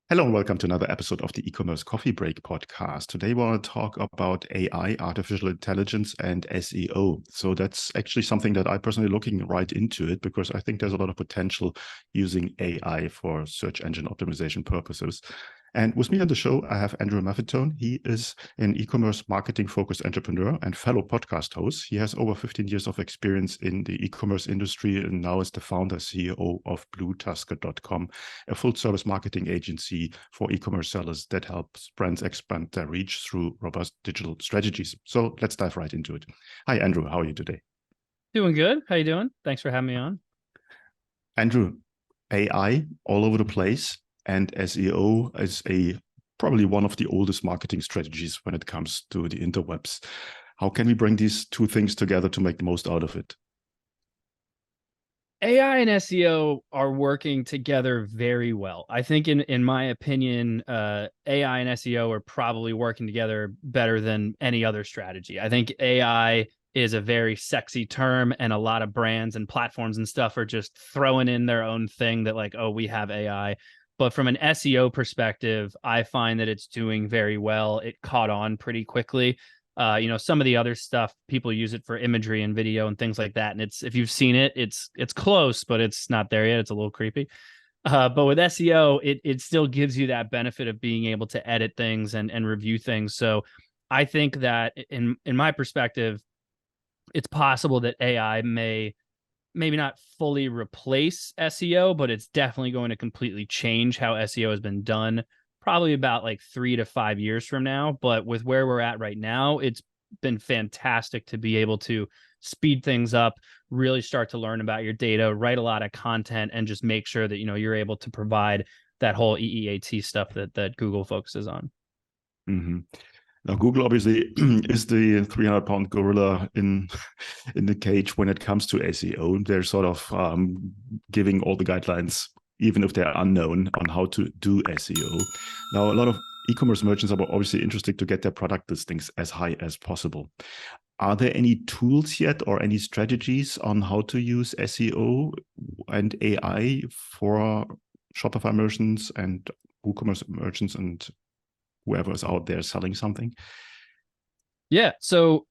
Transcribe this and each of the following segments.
Hello and welcome to another episode of the E-commerce Coffee Break podcast. Today we want to talk about AI, artificial intelligence, and SEO. So that's actually something that I personally looking right into it because I think there's a lot of potential using AI for search engine optimization purposes. And with me on the show, I have Andrew Maffettone. He is an e-commerce marketing focused entrepreneur and fellow podcast host. He has over 15 years of experience in the e-commerce industry and now is the founder CEO of bluetusker.com, a full service marketing agency for e-commerce sellers that helps brands expand their reach through robust digital strategies. So let's dive right into it. Hi, Andrew. How are you today? Doing good. How you doing? Thanks for having me on. Andrew, AI all over the place, and SEO is probably one of the oldest marketing strategies when it comes to the interwebs. How can we bring these two things together to make the most out of it? AI and SEO are working together very well. I think in my opinion, AI and SEO are probably working together better than any other strategy. I think AI is a very sexy term, and a lot of brands and platforms and stuff are just throwing in their own thing that like, oh, we have AI. But from an SEO perspective, I find that it's doing very well. It caught on pretty quickly. Some of the other stuff, people use it for imagery and video and things like that. And it's, if you've seen it, it's close, but it's not there yet. It's a little creepy. But with SEO, it still gives you that benefit of being able to edit things and review things. So I think that in my perspective, it's possible that AI may maybe not fully replace SEO, but it's definitely going to completely change how SEO has been done, probably about like 3 to 5 years from now. But with where we're at right now, it's been fantastic to be able to speed things up, really start to learn about your data, write a lot of content, and just make sure that you're able to provide that whole EEAT stuff that Google focuses on. Mm-hmm. Now, Google obviously is the 300-pound gorilla in the cage when it comes to SEO. They're sort of giving all the guidelines, even if they're unknown, on how to do SEO. Now, a lot of e-commerce merchants are obviously interested to get their product listings as high as possible. Are there any tools yet or any strategies on how to use SEO and AI for Shopify merchants and WooCommerce merchants and whoever is out there selling something? Yeah. So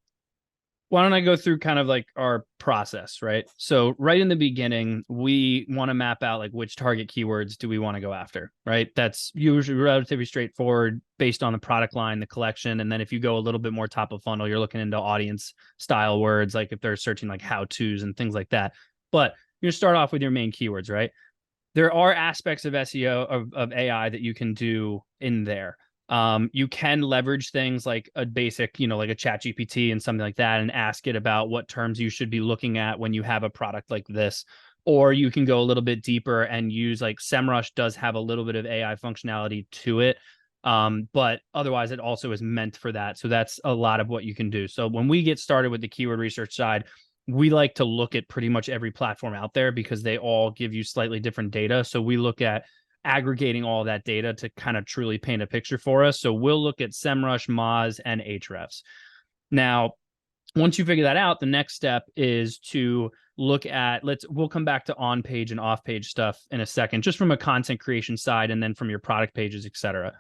why don't I go through kind of like our process, right? So right in the beginning, we want to map out like which target keywords do we want to go after, right? That's usually relatively straightforward based on the product line, the collection. And then if you go a little bit more top of funnel, you're looking into audience style words, like if they're searching like how-tos and things like that. But you start off with your main keywords, right? There are aspects of SEO of AI that you can do in there. You can leverage things like a basic, like a chat GPT and something like that, and ask it about what terms you should be looking at when you have a product like this. Or you can go a little bit deeper and use like SEMrush does have a little bit of AI functionality to it. But otherwise it also is meant for that. So that's a lot of what you can do. So when we get started with the keyword research side, we like to look at pretty much every platform out there because they all give you slightly different data. So we look at aggregating all that data to kind of truly paint a picture for us. So we'll look at SEMrush, Moz, and Ahrefs. Now, once you figure that out, the next step is to look at, we'll come back to on-page and off-page stuff in a second, just from a content creation side and then from your product pages, et cetera.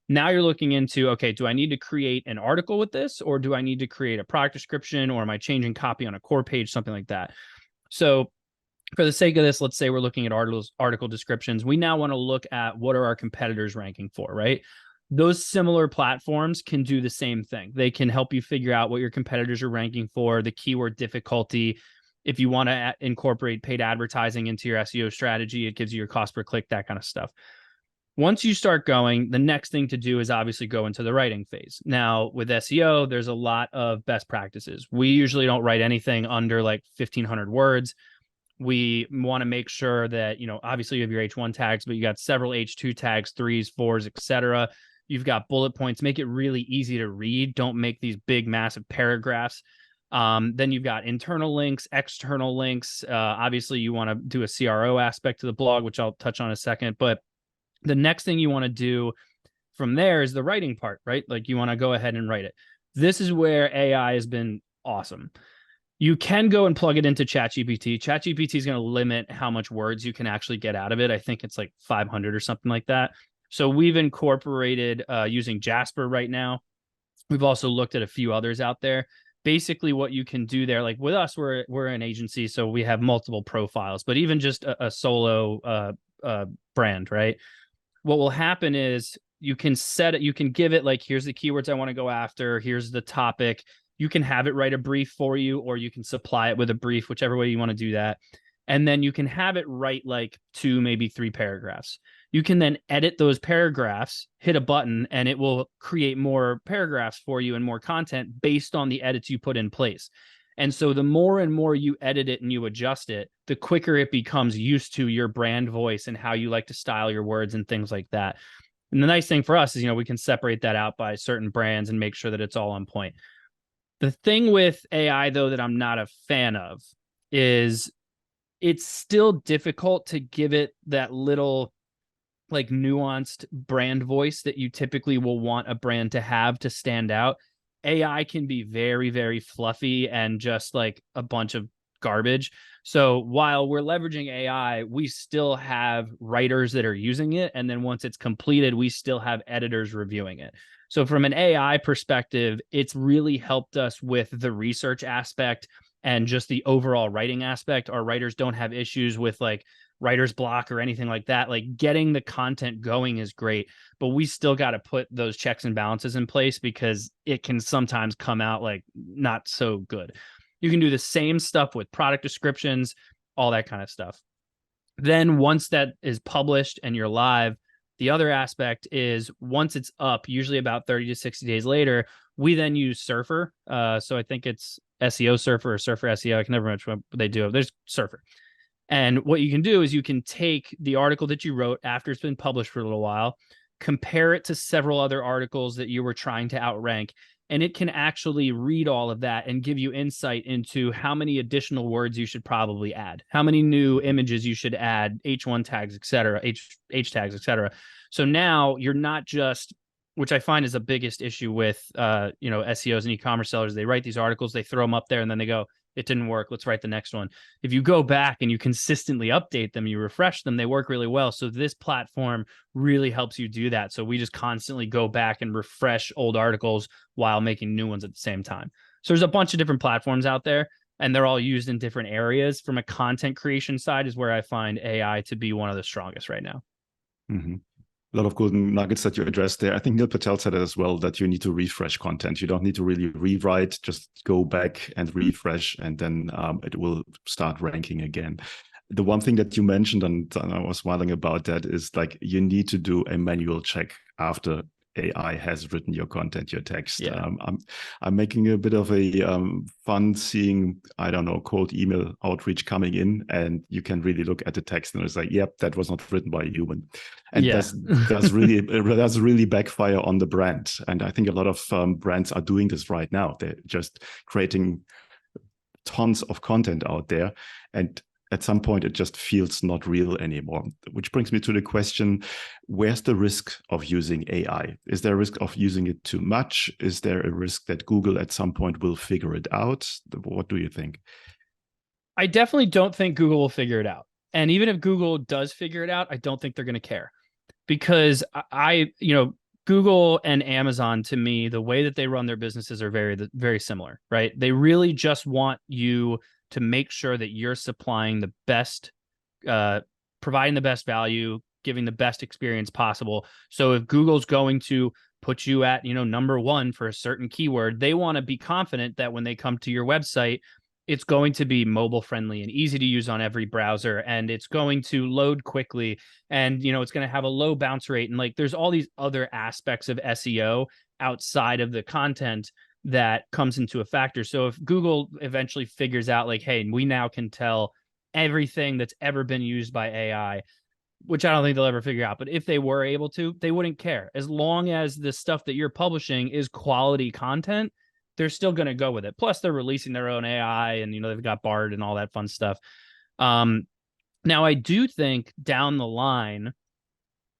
Now you're looking into, okay, do I need to create an article with this, or do I need to create a product description, or am I changing copy on a core page, something like that? So for the sake of this, let's say we're looking at article descriptions. We now want to look at what are our competitors ranking for, right? Those similar platforms can do the same thing. They can help you figure out what your competitors are ranking for, the keyword difficulty. If you want to incorporate paid advertising into your SEO strategy, it gives you your cost per click, that kind of stuff. Once you start going, the next thing to do is obviously go into the writing phase. Now, with SEO, there's a lot of best practices. We usually don't write anything under like 1,500 words. We want to make sure that, obviously you have your H1 tags, but you got several H2 tags, 3s, 4s, etc. You've got bullet points. Make it really easy to read. Don't make these big, massive paragraphs. Then you've got internal links, external links. Obviously, you want to do a CRO aspect to the blog, which I'll touch on in a second. But the next thing you want to do from there is the writing part, right? Like you want to go ahead and write it. This is where AI has been awesome. You can go and plug it into ChatGPT. ChatGPT is going to limit how much words you can actually get out of it. I think it's like 500 or something like that. So we've incorporated using Jasper right now. We've also looked at a few others out there. Basically, what you can do there, like with us, we're an agency, so we have multiple profiles, but even just a solo brand, right? What will happen is you can set it, you can give it like, here's the keywords I want to go after, here's the topic. You can have it write a brief for you, or you can supply it with a brief, whichever way you want to do that. And then you can have it write like 2, maybe 3 paragraphs. You can then edit those paragraphs, hit a button, and it will create more paragraphs for you and more content based on the edits you put in place. And so the more and more you edit it and you adjust it, the quicker it becomes used to your brand voice and how you like to style your words and things like that. And the nice thing for us is, we can separate that out by certain brands and make sure that it's all on point. The thing with AI, though, that I'm not a fan of is it's still difficult to give it that little like nuanced brand voice that you typically will want a brand to have to stand out. AI can be very, very fluffy and just like a bunch of garbage. So while we're leveraging AI, we still have writers that are using it. And then once it's completed, we still have editors reviewing it. So from an AI perspective, it's really helped us with the research aspect and just the overall writing aspect. Our writers don't have issues with like writer's block or anything like that. Like getting the content going is great, but we still got to put those checks and balances in place because it can sometimes come out like not so good. You can do the same stuff with product descriptions, all that kind of stuff. Then once that is published and you're live, the other aspect is once it's up, usually about 30 to 60 days later, we then use Surfer. So I think it's SEO Surfer or Surfer SEO. I can never remember what they do. There's Surfer. And what you can do is you can take the article that you wrote after it's been published for a little while, compare it to several other articles that you were trying to outrank, and it can actually read all of that and give you insight into how many additional words you should probably add, how many new images you should add, H1 tags, et cetera, H tags, et cetera. So now you're not just, which I find is the biggest issue with, SEOs and e-commerce sellers. They write these articles, they throw them up there, and then they go, it didn't work, let's write the next one. If you go back and you consistently update them, you refresh them, they work really well. So this platform really helps you do that. So we just constantly go back and refresh old articles while making new ones at the same time. So there's a bunch of different platforms out there, and they're all used in different areas. From a content creation side is where I find AI to be one of the strongest right now. Mm-hmm. A lot of golden nuggets that you addressed there. I think Neil Patel said it as well, that you need to refresh content. You don't need to really rewrite, just go back and refresh, and then it will start ranking again. The one thing that you mentioned, and I was smiling about that, is like you need to do a manual check after AI has written your content, your text. Yeah. I'm making a bit of a fun seeing, I don't know, cold email outreach coming in, and you can really look at the text and it's like, yep, that was not written by a human. And that's really backfire on the brand. And I think a lot of brands are doing this right now. They're just creating tons of content out there, and at some point it just feels not real anymore. Which brings me to the question, where's the risk of using AI? Is there a risk of using it too much? Is there a risk that Google at some point will figure it out? What do you think? I definitely don't think Google will figure it out. And even if Google does figure it out, I don't think they're going to care, because Google and Amazon, to me, the way that they run their businesses are very, very similar, right? They really just want you to make sure that you're supplying the best, providing the best value, giving the best experience possible. So if Google's going to put you at, number 1 for a certain keyword, they want to be confident that when they come to your website, it's going to be mobile friendly and easy to use on every browser, and it's going to load quickly, and it's going to have a low bounce rate, and like there's all these other aspects of SEO outside of the content that comes into a factor. So if Google eventually figures out like, hey, we now can tell everything that's ever been used by AI, which I don't think they'll ever figure out, but if they were able to, they wouldn't care. As long as the stuff that you're publishing is quality content, they're still going to go with it. Plus they're releasing their own AI, and they've got Bard and all that fun stuff. Now I do think down the line,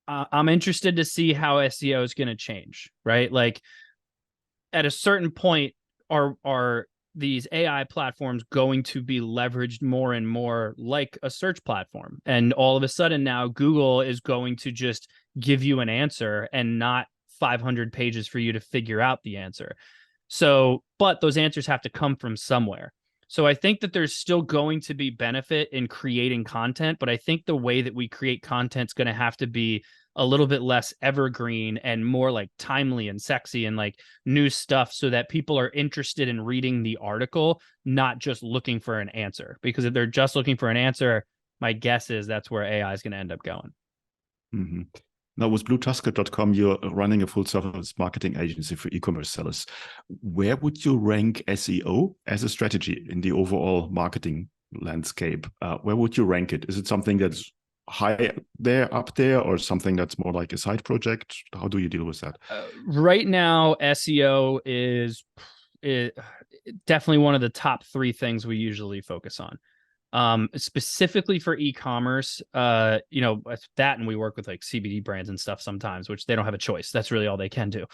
I'm interested to see how SEO is going to change, right? Like at a certain point, are these AI platforms going to be leveraged more and more like a search platform? And all of a sudden now Google is going to just give you an answer and not 500 pages for you to figure out the answer. So, but those answers have to come from somewhere. So I think that there's still going to be benefit in creating content, but I think the way that we create content is going to have to be a little bit less evergreen and more like timely and sexy and like new stuff, so that people are interested in reading the article, not just looking for an answer. Because if they're just looking for an answer, my guess is that's where AI is going to end up going. Mm-hmm. Now, with bluetusker.com, you're running a full-service marketing agency for e-commerce sellers. Where would you rank SEO as a strategy in the overall marketing landscape? Where would you rank it? Is it something that's high there, up there, or something that's more like a side project? How do you deal with that? Right now, SEO is definitely one of the top 3 things we usually focus on. Specifically for e-commerce, that, and we work with like CBD brands and stuff sometimes, which they don't have a choice. That's really all they can do.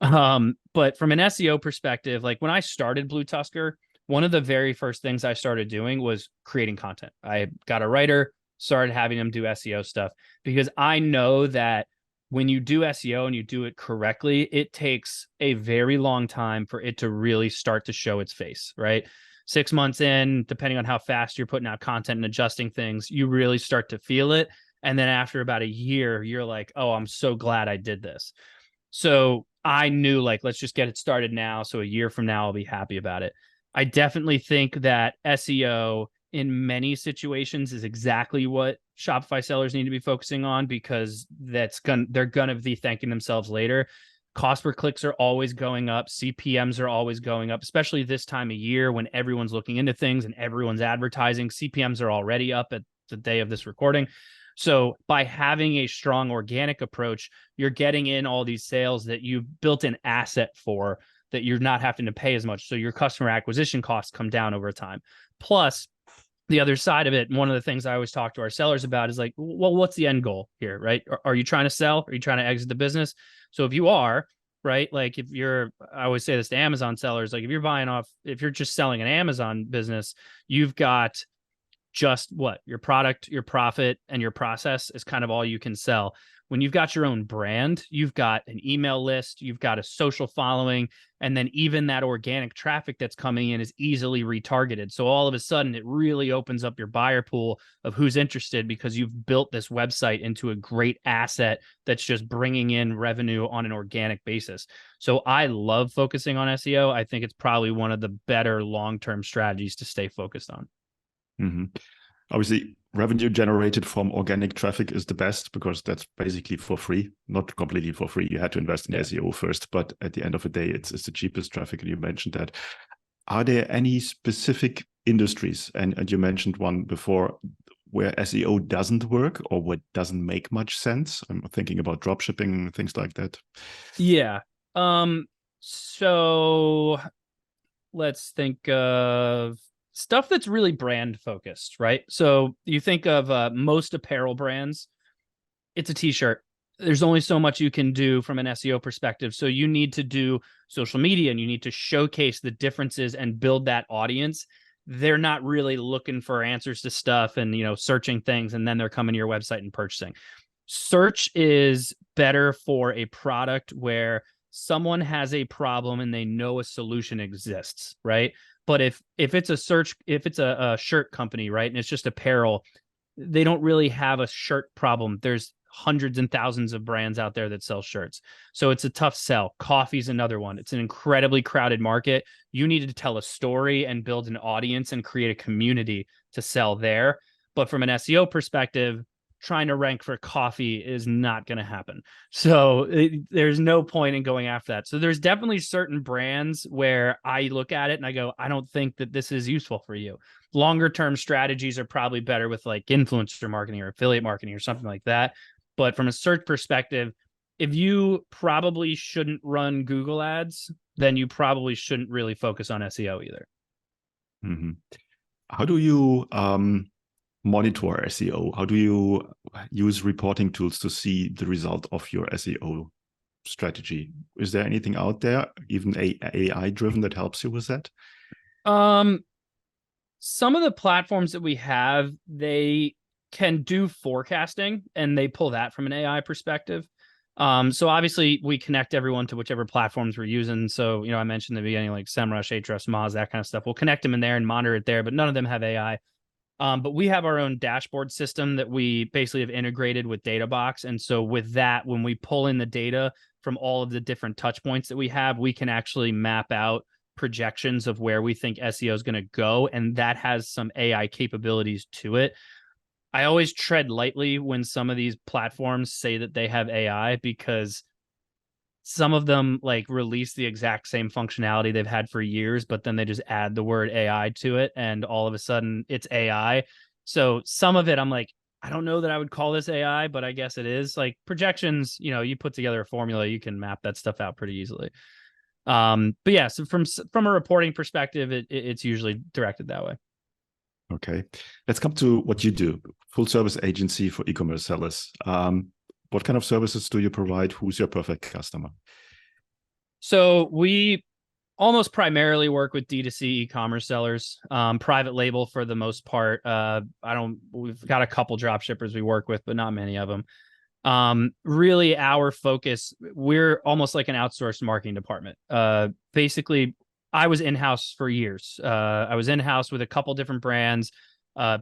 But from an SEO perspective, like when I started Blue Tusker, one of the very first things I started doing was creating content. I got a writer, started having them do SEO stuff, because I know that when you do SEO and you do it correctly, it takes a very long time for it to really start to show its face, right? 6 months in, depending on how fast you're putting out content and adjusting things, you really start to feel it. And then after about a year, you're like, oh, I'm so glad I did this. So I knew, like, let's just get it started now. So a year from now, I'll be happy about it. I definitely think that SEO in many situations is exactly what Shopify sellers need to be focusing on, because they're going to be thanking themselves later. Cost per clicks are always going up. CPMs are always going up, especially this time of year when everyone's looking into things and everyone's advertising. CPMs are already up at the day of this recording. So by having a strong organic approach, you're getting in all these sales that you've built an asset for, that you're not having to pay as much. So your customer acquisition costs come down over time. Plus, the other side of it, and one of the things I always talk to our sellers about is like, well, what's the end goal here, right? Are you trying to sell? Are you trying to exit the business? So if you are, right, like I always say this to Amazon sellers, like if you're just selling an Amazon business, you've got just what? Your product, your profit, and your process is kind of all you can sell. When you've got your own brand, you've got an email list, you've got a social following, and then even that organic traffic that's coming in is easily retargeted. So all of a sudden, it really opens up your buyer pool of who's interested, because you've built this website into a great asset that's just bringing in revenue on an organic basis. So I love focusing on SEO. I think it's probably one of the better long-term strategies to stay focused on. Mm-hmm. Obviously, revenue generated from organic traffic is the best, because that's basically for free, not completely for free. You had to invest in SEO first, but at the end of the day, it's the cheapest traffic, and you mentioned that. Are there any specific industries, and you mentioned one before, where SEO doesn't work or what doesn't make much sense? I'm thinking about dropshipping, things like that. Yeah. So let's think of stuff that's really brand focused, right? So you think of most apparel brands, it's a t-shirt. There's only so much you can do from an SEO perspective. So you need to do social media and you need to showcase the differences and build that audience. They're not really looking for answers to stuff and, searching things, and then they're coming to your website and purchasing. Search is better for a product where someone has a problem and they know a solution exists, right? But if it's a shirt company, right, and it's just apparel, they don't really have a shirt problem. There's hundreds and thousands of brands out there that sell shirts. So it's a tough sell. Coffee's another one. It's an incredibly crowded market. You need to tell a story and build an audience and create a community to sell there. But from an SEO perspective, trying to rank for coffee is not going to happen. So there's no point in going after that. So there's definitely certain brands where I look at it and I go, I don't think that this is useful for you. Longer term strategies are probably better with like influencer marketing or affiliate marketing or something like that. But from a search perspective, if you probably shouldn't run Google ads, then you probably shouldn't really focus on SEO either. Mm-hmm. How do you monitor SEO? How do you use reporting tools to see the result of your SEO strategy? Is there anything out there, even AI driven, that helps you with that? Some of the platforms that we have, they can do forecasting, and they pull that from an AI perspective. So obviously we connect everyone to whichever platforms we're using. So, I mentioned in the beginning, like SEMrush, Ahrefs, Moz, that kind of stuff. We'll connect them in there and monitor it there, but none of them have AI. But we have our own dashboard system that we basically have integrated with DataBox. And so with that, when we pull in the data from all of the different touch points that we have, we can actually map out projections of where we think SEO is going to go. And that has some AI capabilities to it. I always tread lightly when some of these platforms say that they have AI, because some of them like release the exact same functionality they've had for years, but then they just add the word AI to it, and all of a sudden it's AI. So some of it I'm like, I don't know that I would call this AI, but I guess it is. Like projections, you put together a formula, you can map that stuff out pretty easily. But yeah, so from a reporting perspective, it's usually directed that way. Okay, let's come to what you do. Full service agency for e-commerce sellers. What kind of services do you provide? Who's your perfect customer? So we almost primarily work with D2C e-commerce sellers, private label for the most part. We've got a couple drop shippers we work with, but not many of them. Really our focus, we're almost like an outsourced marketing department. Basically, I was in-house for years. I was in-house with a couple different brands,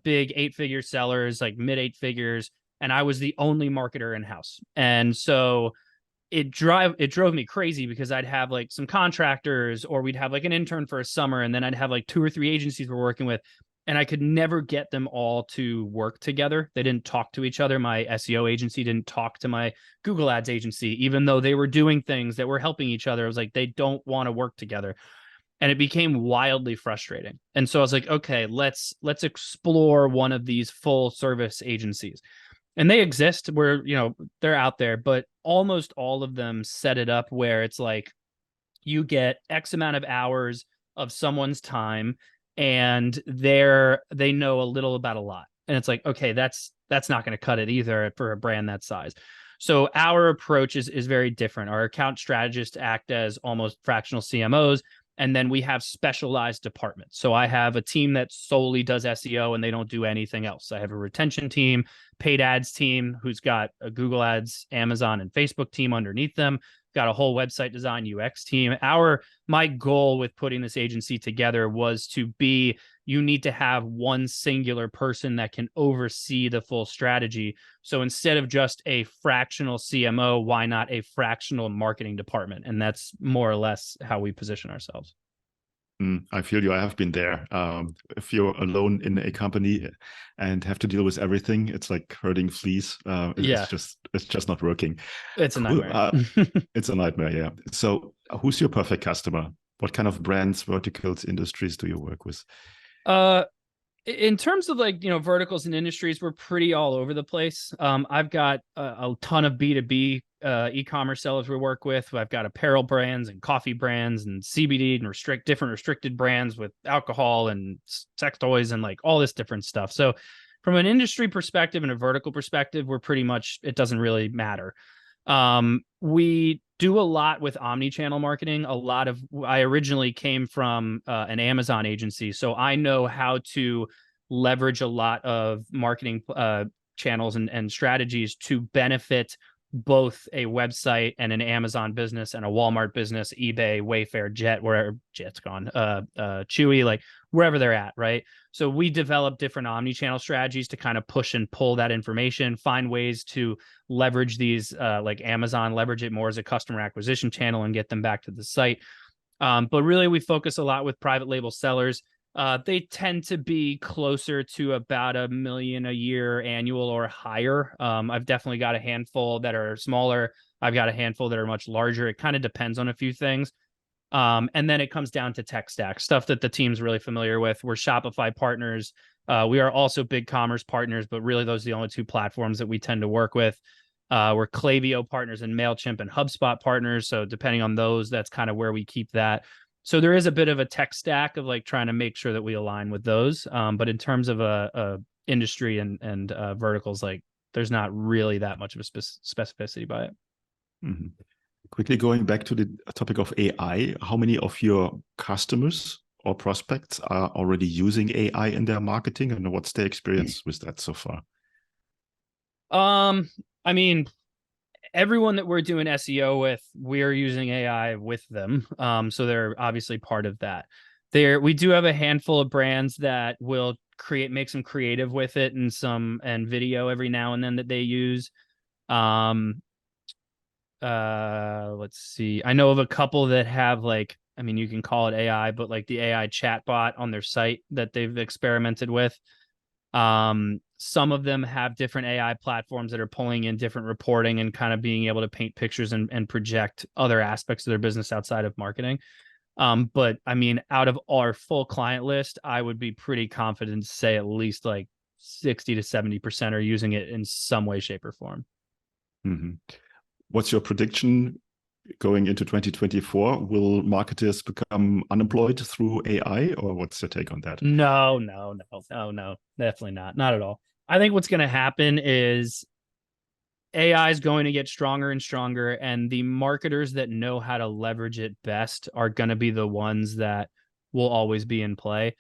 big 8-figure sellers, like mid 8 figures. And I was the only marketer in-house. And so it drove me crazy, because I'd have like some contractors, or we'd have like an intern for a summer, and then I'd have like 2 or 3 agencies we're working with, and I could never get them all to work together. They didn't talk to each other. My SEO agency didn't talk to my Google Ads agency, even though they were doing things that were helping each other. I was like, they don't want to work together. And it became wildly frustrating. And so I was like, okay, let's explore one of these full service agencies. And they exist where, they're out there, but almost all of them set it up where it's like you get X amount of hours of someone's time, and they know a little about a lot. And it's like, okay, that's not going to cut it either for a brand that size. So our approach is very different. Our account strategists act as almost fractional CMOs. And then we have specialized departments. So I have a team that solely does SEO, and they don't do anything else. I have a retention team, paid ads team, who's got a Google Ads, Amazon, and Facebook team underneath them. Got a whole website design UX team. My goal with putting this agency together was to be, you need to have one singular person that can oversee the full strategy. So instead of just a fractional CMO, why not a fractional marketing department? And that's more or less how we position ourselves. I feel you. I have been there. If you're alone in a company and have to deal with everything, it's like herding fleas. It's just not working. It's a nightmare. It's a nightmare. Yeah. So, who's your perfect customer? What kind of brands, verticals, industries do you work with? In terms of like, verticals and industries, we're pretty all over the place. I've got a ton of B2B e-commerce sellers we work with. I've got apparel brands and coffee brands and CBD and different restricted brands with alcohol and sex toys and like all this different stuff. So from an industry perspective and a vertical perspective, we're pretty much, it doesn't really matter. We do a lot with omni-channel marketing. I originally came from an Amazon agency, so I know how to leverage a lot of marketing channels and strategies to benefit both a website and an Amazon business and a Walmart business, eBay, Wayfair, Jet, wherever Jet's gone, Chewy, like wherever they're at, right? So we develop different omni-channel strategies to kind of push and pull that information, find ways to leverage these, like Amazon, leverage it more as a customer acquisition channel and get them back to the site. But really we focus a lot with private label sellers. They tend to be closer to about $1 million a year annual or higher. I've definitely got a handful that are smaller. I've got a handful that are much larger. It kind of depends on a few things. And then it comes down to tech stack, stuff that the team's really familiar with. We're Shopify partners. We are also BigCommerce partners, but really those are the only 2 platforms that we tend to work with. We're Klaviyo partners and MailChimp and HubSpot partners. So depending on those, that's kind of where we keep that. So there is a bit of a tech stack of like trying to make sure that we align with those. But in terms of a industry and verticals, like there's not really that much of a specificity by it. Mm-hmm. Quickly going back to the topic of AI, how many of your customers or prospects are already using AI in their marketing, and what's their experience with that so far? I mean, everyone that we're doing SEO with, we're using AI with them. So they're obviously part of that. We do have a handful of brands that will make some creative with it and video every now and then that they use. Let's see. I know of a couple that have you can call it AI, but like the AI chatbot on their site that they've experimented with. Some of them have different AI platforms that are pulling in different reporting and kind of being able to paint pictures and project other aspects of their business outside of marketing. But I mean, out of our full client list, I would be pretty confident to say at least like 60 to 70% are using it in some way, shape, or form. Mm-hmm. What's your prediction going into 2024? Will marketers become unemployed through AI, or what's your take on that? No, definitely not. Not at all. I think what's going to happen is AI is going to get stronger and stronger, and the marketers that know how to leverage it best are going to be the ones that will always be in play.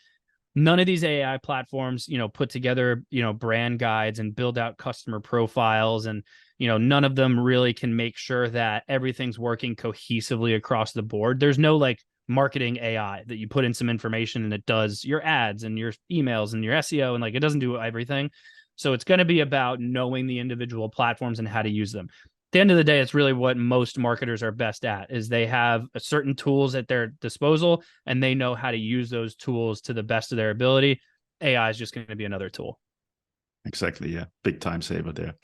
None of these AI platforms, put together, brand guides and build out customer profiles. And, none of them really can make sure that everything's working cohesively across the board. There's no like marketing AI that you put in some information and it does your ads and your emails and your SEO. And like, it doesn't do everything. So it's going to be about knowing the individual platforms and how to use them. At the end of the day, it's really what most marketers are best at is they have certain tools at their disposal and they know how to use those tools to the best of their ability. AI is just going to be another tool. Exactly. Yeah. Big time saver there.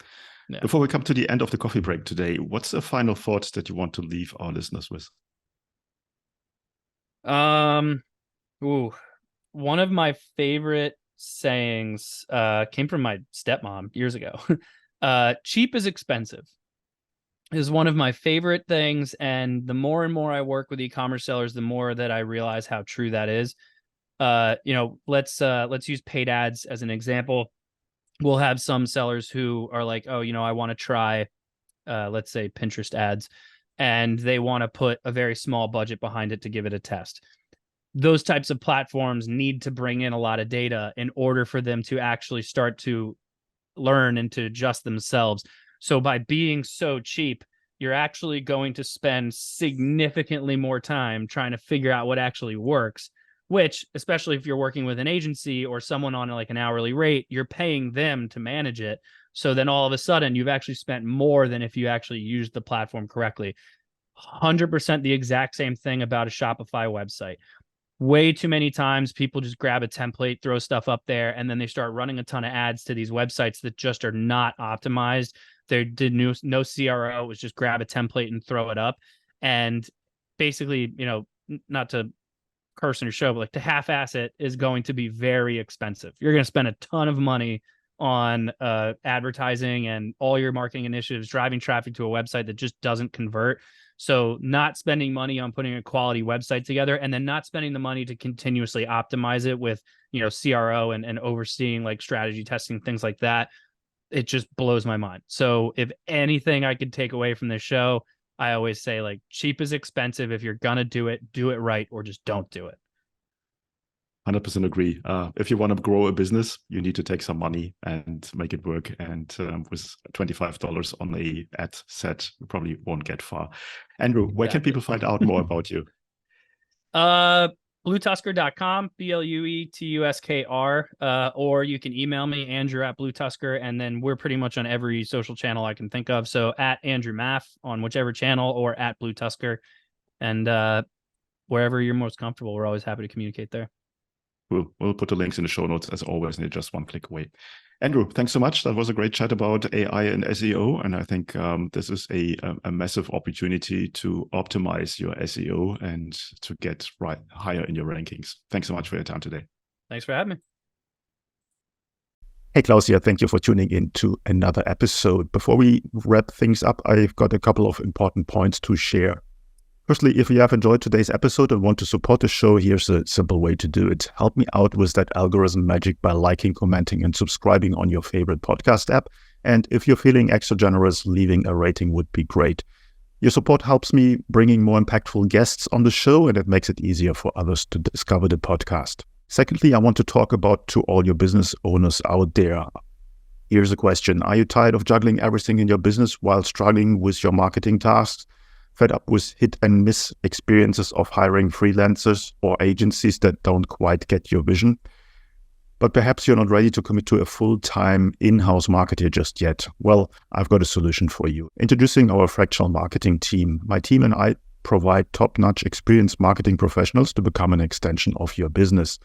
Yeah. Before we come to the end of the coffee break today, what's the final thoughts that you want to leave our listeners with? One of my favorite sayings came from my stepmom years ago. Cheap is expensive is one of my favorite things. And the more and more I work with e-commerce sellers, the more that I realize how true that is. Let's use paid ads as an example. We'll have some sellers who are like, oh, I want to try, let's say Pinterest ads, and they want to put a very small budget behind it to give it a test. Those types of platforms need to bring in a lot of data in order for them to actually start to learn and to adjust themselves. So by being so cheap, you're actually going to spend significantly more time trying to figure out what actually works, which, especially if you're working with an agency or someone on like an hourly rate, you're paying them to manage it. So then all of a sudden you've actually spent more than if you actually used the platform correctly. 100% the exact same thing about a Shopify website. Way too many times people just grab a template, throw stuff up there, and then they start running a ton of ads to these websites that just are not optimized. They did no CRO. It was just grab a template and throw it up. And basically, not to curse on your show, but like to half-ass it is going to be very expensive. You're going to spend a ton of money on advertising and all your marketing initiatives, driving traffic to a website that just doesn't convert. So not spending money on putting a quality website together and then not spending the money to continuously optimize it with, CRO and overseeing like strategy testing, things like that. It just blows my mind. So if anything I could take away from this show, I always say like cheap is expensive. If you're going to do it right, or just don't do it. 100% agree. If you want to grow a business, you need to take some money and make it work. And with $25 on a ad set, you probably won't get far. Andrew, where can people find out more about you? Bluetusker.com, BLUETUSKR, or you can email me, Andrew@Bluetusker, and then we're pretty much on every social channel I can think of. So at Andrew Maff on whichever channel, or at Bluetusker, and wherever you're most comfortable, we're always happy to communicate there. We'll put the links in the show notes as always, and it's just one click away. Andrew, thanks so much. That was a great chat about AI and SEO. And I think this is a massive opportunity to optimize your SEO and to get higher in your rankings. Thanks so much for your time today. Thanks for having me. Hey, Klaus here. Thank you for tuning in to another episode. Before we wrap things up, I've got a couple of important points to share. Firstly, if you have enjoyed today's episode and want to support the show, here's a simple way to do it. Help me out with that algorithm magic by liking, commenting, and subscribing on your favorite podcast app. And if you're feeling extra generous, leaving a rating would be great. Your support helps me bringing more impactful guests on the show, and it makes it easier for others to discover the podcast. Secondly, I want to talk to all your business owners out there. Here's a question. Are you tired of juggling everything in your business while struggling with your marketing tasks? Fed up with hit and miss experiences of hiring freelancers or agencies that don't quite get your vision? But perhaps you're not ready to commit to a full-time in-house marketer just yet. Well, I've got a solution for you. Introducing our fractional marketing team. My team and I provide top-notch experienced marketing professionals to become an extension of your business.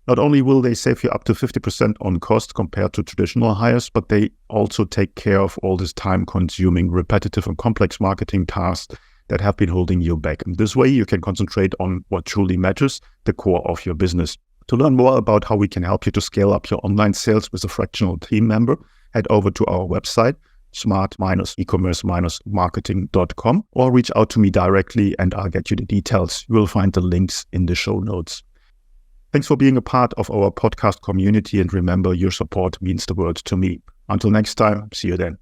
Not only will they save you up to 50% on cost compared to traditional hires, but they also take care of all this time-consuming, repetitive and complex marketing tasks that have been holding you back. And this way you can concentrate on what truly matters, the core of your business. To learn more about how we can help you to scale up your online sales with a fractional team member, head over to our website, smart-ecommerce-marketing.com, or reach out to me directly and I'll get you the details. You will find the links in the show notes. Thanks for being a part of our podcast community, and remember, your support means the world to me. Until next time, see you then.